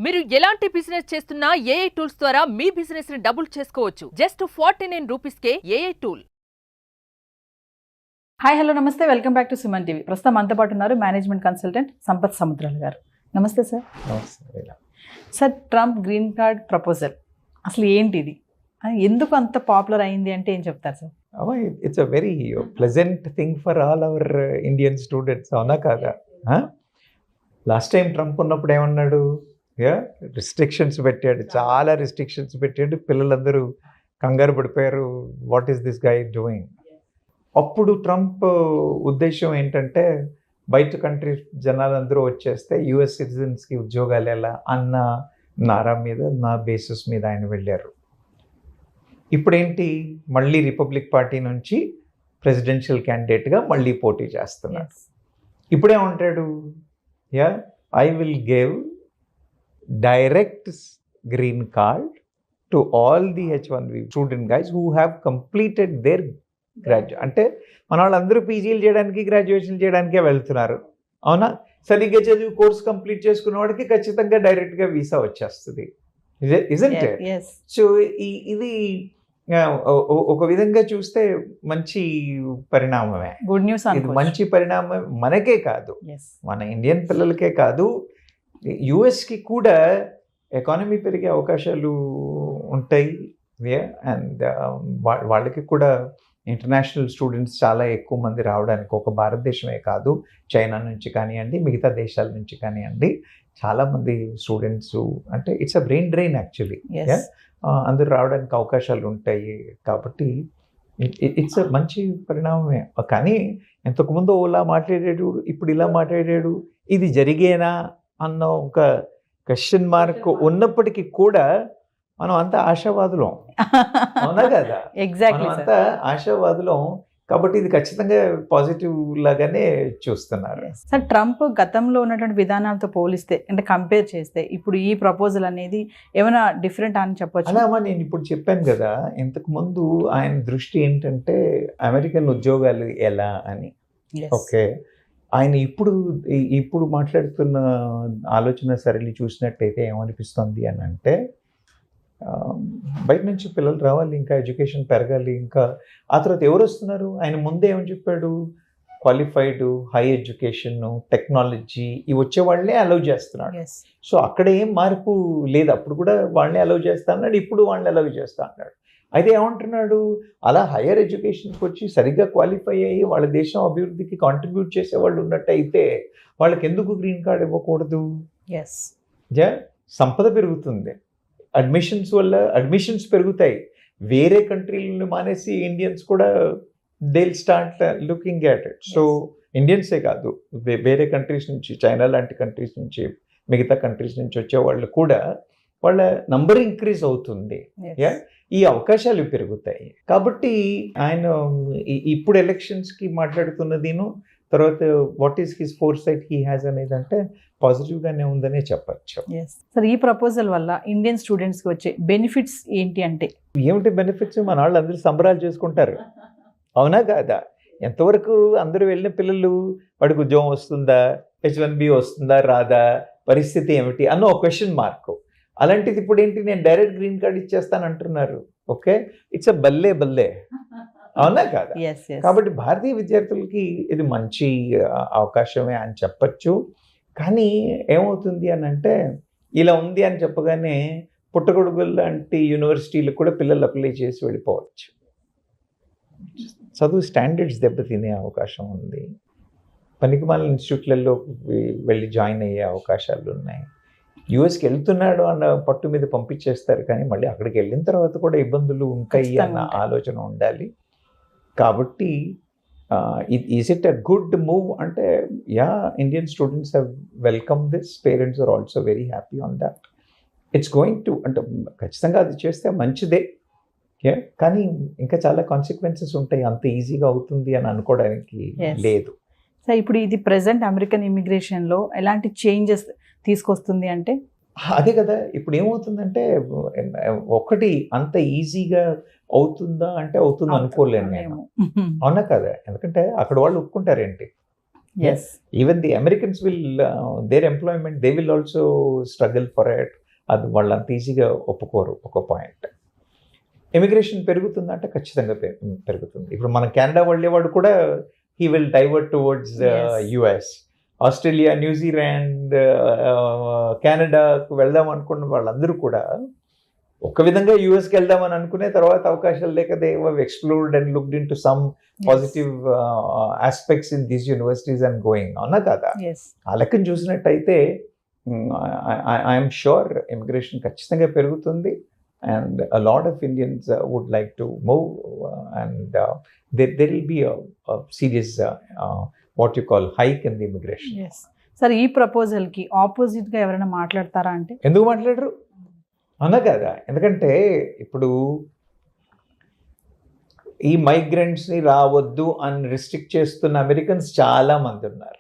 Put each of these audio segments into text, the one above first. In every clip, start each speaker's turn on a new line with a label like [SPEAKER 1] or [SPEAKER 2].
[SPEAKER 1] మీరు ఎలాంటి బిజినెస్ చేస్తున్నా ఏఐ టూల్స్ ద్వారా మీ బిజినెస్ ని డబుల్ చేసుకోవచ్చు. జస్ట్ 49 రూపీస్కే ఏఐ టూల్.
[SPEAKER 2] హాయ్ హలో నమస్తే, welcome back to Suman TV. ప్రస్తుతం మనతో పాటు ఉన్నారు మేనేజ్మెంట్ కన్సల్టెంట్ సంపత్ సముద్రాల గారు. నమస్తే sir. Sir, Trump green card proposal అసలు ఏంటిది, ఎందుకు అంత పాపులర్ అయింది అంటే ఏం చెప్తారు sir?
[SPEAKER 3] It's a very pleasant thing for all our Indian students, అవునా కాదా? లాస్ట్ టైం ట్రంప్ ఉన్నప్పుడు ఏమన్నాడు? రిస్ట్రిక్షన్స్ పెట్టాడు, చాలా రిస్ట్రిక్షన్స్ పెట్టాడు. పిల్లలందరూ కంగారు పడిపోయారు, what is this guy doing. అప్పుడు ట్రంప్ ఉద్దేశం ఏంటంటే, బయట కంట్రీ జనాలందరూ వచ్చేస్తే యుఎస్ సిటిజన్స్కి ఉద్యోగాలు ఎలా అన్న నారా మీద, నా బేసిస్ మీద ఆయన వెళ్ళారు. ఇప్పుడేంటి, మళ్ళీ రిపబ్లిక్ పార్టీ నుంచి ప్రెసిడెన్షియల్ క్యాండిడేట్గా మళ్ళీ పోటీ చేస్తున్నారు. ఇప్పుడేమంటాడు? I will give direct green card to all the H1B student guys who have completed their graduate. అంటే మన వాళ్ళందరూ పీజీలు చేయడానికి, గ్రాడ్యుయేషన్ చేయడానికే వెళ్తున్నారు, అవునా? సరిగ్గా చదివి కోర్స్ కంప్లీట్ చేసుకున్న వాడికి ఖచ్చితంగా డైరెక్ట్గా వీసా వచ్చేస్తుంది, ఇజంట్ ఇట్? సో ఇది ఒక విధంగా చూస్తే మంచి పరిణామమే,
[SPEAKER 2] గుడ్ న్యూస్.
[SPEAKER 3] ఇది మంచి పరిణామం మనకే కాదు, మన ఇండియన్ పిల్లలకే కాదు, యుఎస్కి కూడా ఎకానమీ పెరిగే అవకాశాలు ఉంటాయి. అండ్ వాళ్ళకి కూడా ఇంటర్నేషనల్ స్టూడెంట్స్ చాలా ఎక్కువ మంది రావడానికి, ఒక భారతదేశమే కాదు, చైనా నుంచి కానివ్వండి, మిగతా దేశాల నుంచి కానివ్వండి, చాలామంది స్టూడెంట్స్, అంటే it's a brain drain actually. అందరూ రావడానికి అవకాశాలు ఉంటాయి. కాబట్టి ఇట్స్ అ మంచి పరిణామమే. కానీ ఇంతకుముందు ఓలా మాట్లాడాడు, ఇప్పుడు ఇలా మాట్లాడాడు, ఇది జరిగేనా అన్న ఒక క్వశ్చన్ మార్క్ ఉన్నప్పటికీ కూడా మనం అంతా ఆశావాదులం, అవునా కదా?
[SPEAKER 2] ఎగ్జాక్ట్లీ,
[SPEAKER 3] అంతా ఆశావాదులం. కాబట్టి ఇది ఖచ్చితంగా పాజిటివ్ లాగానే చూస్తున్నారు.
[SPEAKER 2] సార్, ట్రంప్ గతంలో ఉన్నటువంటి విధానాలతో పోలిస్తే, అంటే కంపేర్ చేస్తే, ఇప్పుడు ఈ ప్రపోజల్ అనేది ఏమైనా డిఫరెంట్ అని చెప్పొచ్చు?
[SPEAKER 3] అలామా, నేను ఇప్పుడు చెప్పాను కదా, ఇంతకు ముందు ఆయన దృష్టి ఏంటంటే అమెరికన్ ఉద్యోగాలు ఎలా అని. ఓకే, ఆయన ఇప్పుడు మాట్లాడుతున్న ఆలోచన సరళి చూసినట్టయితే ఏమనిపిస్తుంది అని అంటే, బయట నుంచి పిల్లలు రావాలి, ఇంకా ఎడ్యుకేషన్ పెరగాలి, ఇంకా ఆ తర్వాత ఎవరు వస్తున్నారు? ఆయన ముందే ఏమని చెప్పాడు? క్వాలిఫైడ్, హై ఎడ్యుకేషన్, టెక్నాలజీ ఇవి వచ్చే వాళ్ళనే అలౌ చేస్తున్నాడు. సో అక్కడ ఏం మార్పు లేదు, అప్పుడు కూడా వాళ్ళని అలౌ చేస్తా అన్నాడు, ఇప్పుడు వాళ్ళని అలౌ చేస్తా అన్నాడు. అయితే ఏమంటున్నాడు? అలా హయ్యర్ ఎడ్యుకేషన్కి వచ్చి సరిగ్గా క్వాలిఫై అయ్యి వాళ్ళ దేశం అభివృద్ధికి కాంట్రిబ్యూట్ చేసేవాళ్ళు ఉన్నట్టయితే వాళ్ళకి ఎందుకు గ్రీన్ కార్డ్ ఇవ్వకూడదు? సంపద పెరుగుతుంది, అడ్మిషన్స్ పెరుగుతాయి, వేరే కంట్రీలను మానేసి ఇండియన్స్ కూడా they will start looking at it. So ఇండియన్సే కాదు, వేరే కంట్రీస్ నుంచి, చైనా లాంటి కంట్రీస్ నుంచి, మిగతా కంట్రీస్ నుంచి వచ్చే వాళ్ళు కూడా వాళ్ళ నంబర్ ఇంక్రీజ్ అవుతుంది, ఈ అవకాశాలు పెరుగుతాయి. కాబట్టి ఆయన ఇప్పుడు ఎలక్షన్స్కి మాట్లాడుతున్నదిను, తర్వాత what is his foresight he has అనేది అంటే పాజిటివ్గానే ఉందనే చెప్పచ్చు.
[SPEAKER 2] సార్, ఈ ప్రపోజల్ వల్ల ఇండియన్ స్టూడెంట్స్కి వచ్చే బెనిఫిట్స్ ఏంటి అంటే?
[SPEAKER 3] ఏమిటి బెనిఫిట్స్? మన వాళ్ళు అందరూ సంబరాలు చేసుకుంటారు, అవునా కాదా? ఎంతవరకు అందరూ వెళ్ళిన పిల్లలు, వాడికి ఉద్యోగం వస్తుందా, H1B వస్తుందా రాదా, పరిస్థితి ఏమిటి అన్న ఒక క్వశ్చన్ మార్క్. అలాంటిది ఇప్పుడు ఏంటి, నేను డైరెక్ట్ గ్రీన్ కార్డ్ ఇచ్చేస్తాను అంటున్నారు. ఓకే, ఇట్స్ అ బల్లే, అవునా కాదా? కాబట్టి భారతీయ విద్యార్థులకి ఇది మంచి అవకాశమే అని చెప్పచ్చు. కానీ ఏమవుతుంది అని అంటే, ఇలా ఉంది అని చెప్పగానే పుట్టగొడుగులు లాంటి యూనివర్సిటీలకు కూడా పిల్లలు అప్లై చేసి వెళ్ళిపోవచ్చు. చదువు స్టాండర్డ్స్ దెబ్బతినే అవకాశం ఉంది, పనికిమాలిన ఇన్స్టిట్యూట్లలో వెళ్ళి జాయిన్ అయ్యే అవకాశాలు ఉన్నాయి. యుఎస్కి వెళ్తున్నాడు అన్న పట్టు మీద పంపించేస్తారు, కానీ మళ్ళీ అక్కడికి వెళ్ళిన తర్వాత కూడా ఇబ్బందులు ఉంటాయి అన్న ఆలోచన ఉండాలి. కాబట్టి is it a good move అంటే, Indian students have welcome this, parents are also very happy on that. It's going to, అంటే ఖచ్చితంగా అది చేస్తే మంచిదే, కానీ ఇంకా చాలా కాన్సిక్వెన్సెస్ ఉంటాయి, అంత ఈజీగా అవుతుంది అని అనుకోవడానికి లేదు.
[SPEAKER 2] సో ఇప్పుడు ఇది ప్రెసెంట్ అమెరికన్ ఇమిగ్రేషన్లో ఎలాంటి చేంజెస్ తీసుకొస్తుంది అంటే?
[SPEAKER 3] అదే కదా, ఇప్పుడు ఏమవుతుందంటే, ఒకటి అంత ఈజీగా అవుతుందా అంటే అవుతుంది అనుకోలేను నేను, అవునా కదా? ఎందుకంటే అక్కడ వాళ్ళు ఒప్పుకుంటారేంటి,
[SPEAKER 2] yes
[SPEAKER 3] even the Americans will their employment they will also struggle for it. అది వాళ్ళు అంత ఈజీగా ఒప్పుకోరు. ఒక పాయింట్. ఇమిగ్రేషన్ పెరుగుతుందంటే ఖచ్చితంగా పెరుగుతుంది. ఇప్పుడు మన కెనడా వెళ్ళేవాడు కూడా he will divert towards US. Australia, New Zealand, కెనడాకు వెళ్దాం అనుకున్న వాళ్ళందరూ కూడా ఒక విధంగా యుఎస్కి వెళ్దామని అనుకునే తర్వాత అవకాశాలు లేక they explored and looked in to some positive aspects in these universities and going. అవునా కదా? ఆ లెక్కను చూసినట్టయితే ఐఎమ్ షూర్ ఇమిగ్రేషన్ ఖచ్చితంగా పెరుగుతుంది. And a lot of Indians would like to move, and there will be a serious what you call hike in the immigration.
[SPEAKER 2] Yes. Sir ఈ ప్రపోజల్కి ఆపోజిట్గా ఎవరైనా మాట్లాడతారా అంటే?
[SPEAKER 3] ఎందుకు మాట్లాడరు? అవునా కదా? ఎందుకంటే ఇప్పుడు ఈ మైగ్రెంట్స్ని రావద్దు అని రిస్ట్రిక్ట్ చేస్తున్న అమెరికన్స్ చాలా మంది ఉన్నారు.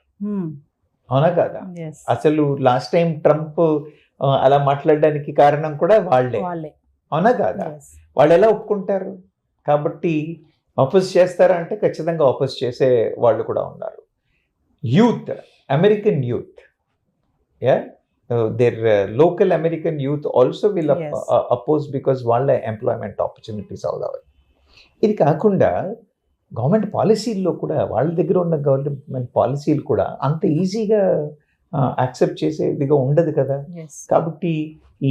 [SPEAKER 3] అవునా కదా? అసలు లాస్ట్ టైం ట్రంప్ అలా మాట్లాడడానికి కారణం కూడా వాళ్ళే. అవునా కాదా? వాళ్ళు ఎలా ఒప్పుకుంటారు? కాబట్టి ఆపోజ్ చేస్తారా అంటే ఖచ్చితంగా ఆపోజ్ చేసే వాళ్ళు కూడా ఉన్నారు. Youth, American youth, their local American youth also will oppose because వాళ్ళ ఎంప్లాయ్మెంట్ ఆపర్చునిటీస్ అవుతాయి. ఇది కాకుండా గవర్నమెంట్ పాలసీల్లో కూడా వాళ్ళ దగ్గర ఉన్న గవర్నమెంట్ పాలసీలు కూడా అంత ఈజీగా యాక్సెప్ట్ చేసేదిగా ఉండదు కదా. కాబట్టి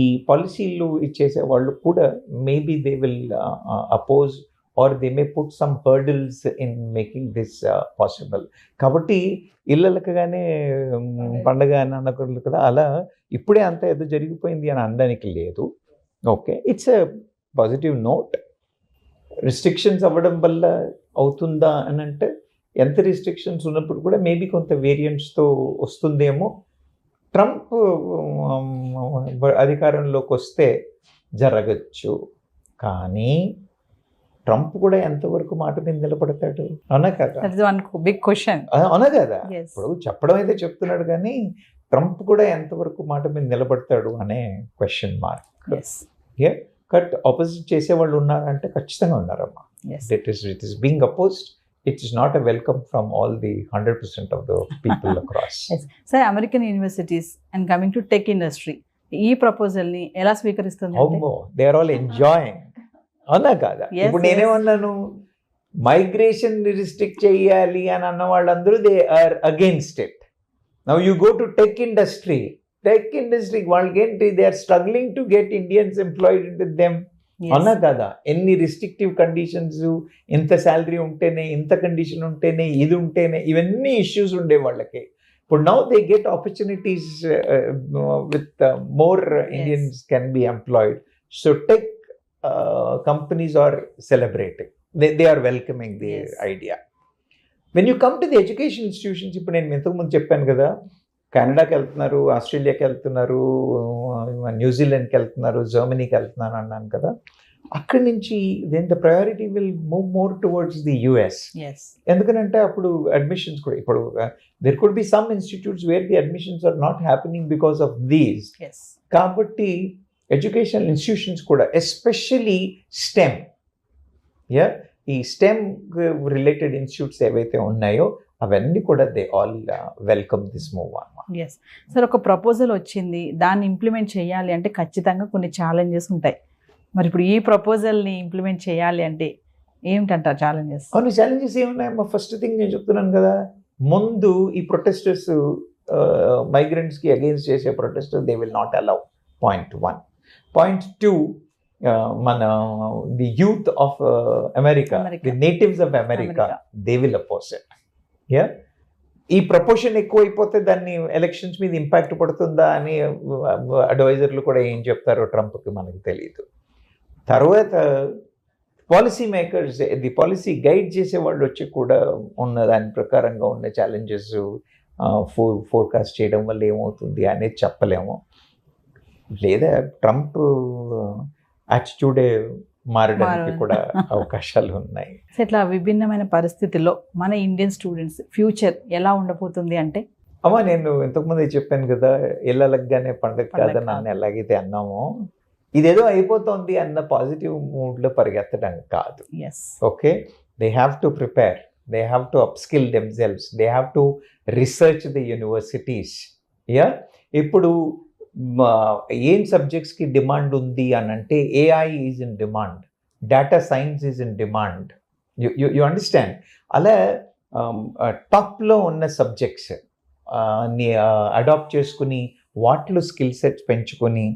[SPEAKER 3] ఈ పాలసీలు ఇచ్చేసే వాళ్ళు కూడా maybe they will oppose or they may put some hurdles in making this possible. కాబట్టి ఇళ్ళలకగానే పండగ అని అనకూడదు కదా, అలా ఇప్పుడే అంత ఏదో జరిగిపోయింది అని అనడానికి లేదు. Okay, it's a positive note. Restrictions అవ్వడం వల్ల అవుతుందా అని అంటే ఎంత రిస్ట్రిక్షన్స్ ఉన్నప్పుడు కూడా మేబీ కొంత వేరియంట్స్తో వస్తుందేమో. ట్రంప్ అధికారంలోకి వస్తే జరగచ్చు, కానీ ట్రంప్ కూడా ఎంతవరకు మాట మీద నిలబడతాడు? అవునా కదా?
[SPEAKER 2] Big question.
[SPEAKER 3] అవునా కదా? ఇప్పుడు చెప్పడం అయితే చెప్తున్నాడు, కానీ ట్రంప్ కూడా ఎంతవరకు మాట మీద నిలబడతాడు అనే క్వశ్చన్ మార్క్. కట్ ఆపోజిట్ చేసేవాళ్ళు ఉన్నారంటే ఖచ్చితంగా ఉన్నారమ్మా. It is being opposed. It is not a welcome from all the 100% of the people across.
[SPEAKER 2] Yes. So, American universities and coming to tech industry, ఈ ప్రపోజల్ని ఎలా స్వీకరిస్తుంది?
[SPEAKER 3] They are all enjoying. అవునా కాదా? ఇప్పుడు నేనేమన్నాను, మైగ్రేషన్ రిస్ట్రిక్ట్ చేయాలి అని అన్న వాళ్ళందరూ they are against it. Now you go to tech industry వాళ్ళకి ఏంటి, they are struggling to get Indians employed with them. అవునా కదా? ఎన్ని రిస్ట్రిక్టివ్ కండిషన్స్, ఇంత శాలరీ ఉంటేనే, ఇంత కండిషన్ ఉంటేనే, ఇది ఉంటేనే, ఇవన్నీ ఇష్యూస్ ఉండే వాళ్ళకి. ఇప్పుడు now they get opportunities with more Indians can be employed. So tech companies are celebrating, they are welcoming the idea. When you come to the education institutions, ఇప్పుడు నేను ఇంతకుముందు చెప్పాను కదా, కెనడాకి వెళ్తున్నారు, ఆస్ట్రేలియాకి వెళ్తున్నారు, న్యూజిలాండ్కి వెళ్తున్నారు, జర్మనీకి వెళ్తున్నారు అన్నాను కదా. అక్కడి నుంచి then the priority will move more towards the US. ఎందుకంటే అప్పుడు అడ్మిషన్స్ కూడా, ఇప్పుడు there could be some institutes where the admissions are not happening because of these. కాబట్టి ఎడ్యుకేషనల్ ఇన్స్టిట్యూషన్స్ కూడా ఎస్పెషలీ స్టెమ్, ఈ స్టెమ్ రిలేటెడ్ ఇన్స్టిట్యూట్స్ ఏవైతే ఉన్నాయో అవన్నీ కూడా they all welcome this move అన్నమాట.
[SPEAKER 2] ఎస్ సార్, ఒక ప్రపోజల్ వచ్చింది, దాన్ని ఇంప్లిమెంట్ చేయాలి అంటే ఖచ్చితంగా కొన్ని ఛాలెంజెస్ ఉంటాయి. మరి ఇప్పుడు ఈ ప్రపోజల్ని ఇంప్లిమెంట్ చేయాలి అంటే ఏమిటంటారు ఛాలెంజెస్?
[SPEAKER 3] అవును, ఛాలెంజెస్ ఏమున్నాయమ్మా? ఫస్ట్ థింగ్ నేను చెప్తున్నాను కదా, ముందు ఈ ప్రొటెస్టర్స్, మైగ్రెంట్స్కి అగేన్స్ట్ చేసే protesters they will not allow. Point 1. Point 2, మన the youth of America, the natives of America, they will oppose it. ఈ ప్రపోర్షన్ ఎక్కువైపోతే దాన్ని ఎలక్షన్స్ మీద ఇంపాక్ట్ పడుతుందా అని అడ్వైజర్లు కూడా ఏం చెప్తారో ట్రంప్కి మనకు తెలియదు. తర్వాత policy makers, the policy guide చేసే వాళ్ళు వచ్చి కూడా ఉన్న దాని ప్రకారంగా ఉన్న ఛాలెంజెస్ ఫోర్కాస్ట్ చేయడం వల్ల ఏమవుతుంది అనేది చెప్పలేము. లేదా ట్రంప్ యాటిట్యూడే మారడానికి కూడా అవకాశాలు ఉన్నాయి.
[SPEAKER 2] ఇట్లా విభిన్నమైన పరిస్థితుల్లో మన ఇండియన్ స్టూడెంట్స్ ఫ్యూచర్ ఎలా ఉండబోతుంది అంటే?
[SPEAKER 3] అమ్మా, నేను ఇంతకుముందే చెప్పాను కదా, ఇళ్ళలగ్గానే పండగ కాదని నన్ను ఎలాగైతే అన్నామో, ఇదేదో అయిపోతుంది అన్న పాజిటివ్ మూడ్లో పరిగెత్తడానికి కాదు. Okay, they have to prepare. They have to upskill themselves, they have to research the universities. ఇప్పుడు ఏం సబ్జెక్ట్స్కి డిమాండ్ ఉంది అని అంటే AI is in demand, data science is in demand. You understand? అలా టాప్లో ఉన్న సబ్జెక్ట్స్ అడాప్ట్ చేసుకుని వాటిలో స్కిల్ సెట్స్ పెంచుకొని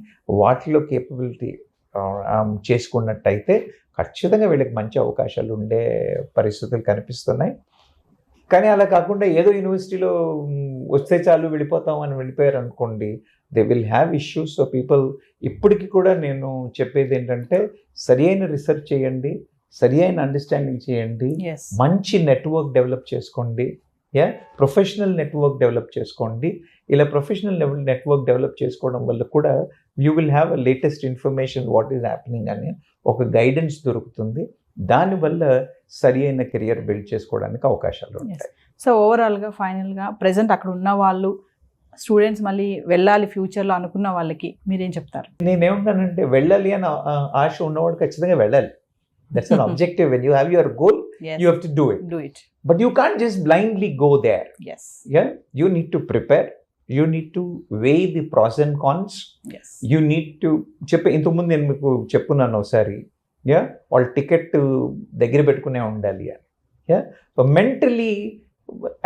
[SPEAKER 3] వాటిలో కేపబిలిటీ చేసుకున్నట్టయితే ఖచ్చితంగా వీళ్ళకి మంచి అవకాశాలు ఉండే పరిస్థితులు కనిపిస్తున్నాయి. కానీ అలా కాకుండా ఏదో యూనివర్సిటీలో వస్తే చాలు వెళ్ళిపోతాం అని వెళ్ళిపోయారు అనుకోండి, they will have issues. So people ఇప్పటికి కూడా నేను చెప్పేది ఏంటంటే సరి అయిన రీసెర్చ్ చేయండి, సరి అయిన అండర్స్టాండింగ్ చేయండి, మంచి నెట్వర్క్ డెవలప్ చేసుకోండి, ప్రొఫెషనల్ నెట్వర్క్ డెవలప్ చేసుకోండి. ఇలా ప్రొఫెషనల్ నెట్వర్క్ డెవలప్ చేసుకోవడం వల్ల కూడా you will have a latest information what is happening అని ఒక గైడెన్స్ దొరుకుతుంది. దానివల్ల సరి అయిన కెరియర్ బిల్డ్ చేసుకోవడానికి అవకాశాలు ఉంటాయి.
[SPEAKER 2] సో ఓవరాల్గా ఫైనల్గా ప్రజెంట్ అక్కడ ఉన్న వాళ్ళు స్టూడెంట్స్ మళ్ళీ వెళ్ళాలి ఫ్యూచర్లో అనుకున్న వాళ్ళకి మీరేం చెప్తారు?
[SPEAKER 3] నేనేమంటానంటే వెళ్ళాలి అని ఆశ ఉన్నవాడు ఖచ్చితంగా వెళ్ళాలి. That's an objective. When you have your goal, you have to do it. But you can't just blindly go there.
[SPEAKER 2] Yes.
[SPEAKER 3] Yeah, you need to prepare, you need to weigh the pros and cons.
[SPEAKER 2] Yes.
[SPEAKER 3] You need to ఇంతకు ముందు నేను మీకు చెప్పున్నాను ఒకసారి, వాళ్ళ ticket దగ్గర పెట్టుకునే ఉండాలి అని. మెంటలీ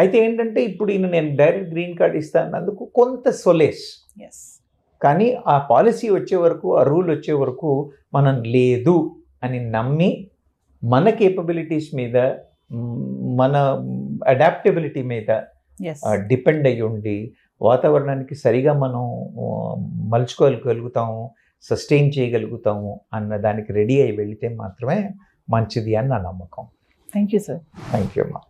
[SPEAKER 3] అయితే ఏంటంటే ఇప్పుడు నేను డైరెక్ట్ గ్రీన్ కార్డ్ ఇస్తానందుకు కొంత సొలేస్, కానీ ఆ పాలసీ వచ్చే వరకు, ఆ రూల్ వచ్చే వరకు మనం లేదు అని నమ్మి మన కేపబిలిటీస్ మీద, మన అడాప్టబిలిటీ మీద డిపెండ్ అయ్యి ఉండి వాతావరణానికి సరిగా మనం మలుచుకోగలుగుతాము, సస్టైన్ చేయగలుగుతాము అన్న దానికి రెడీ అయి వెళితే మాత్రమే మంచిది అని నా నమ్మకం.
[SPEAKER 2] Thank you sir.
[SPEAKER 3] Thank you అమ్మా.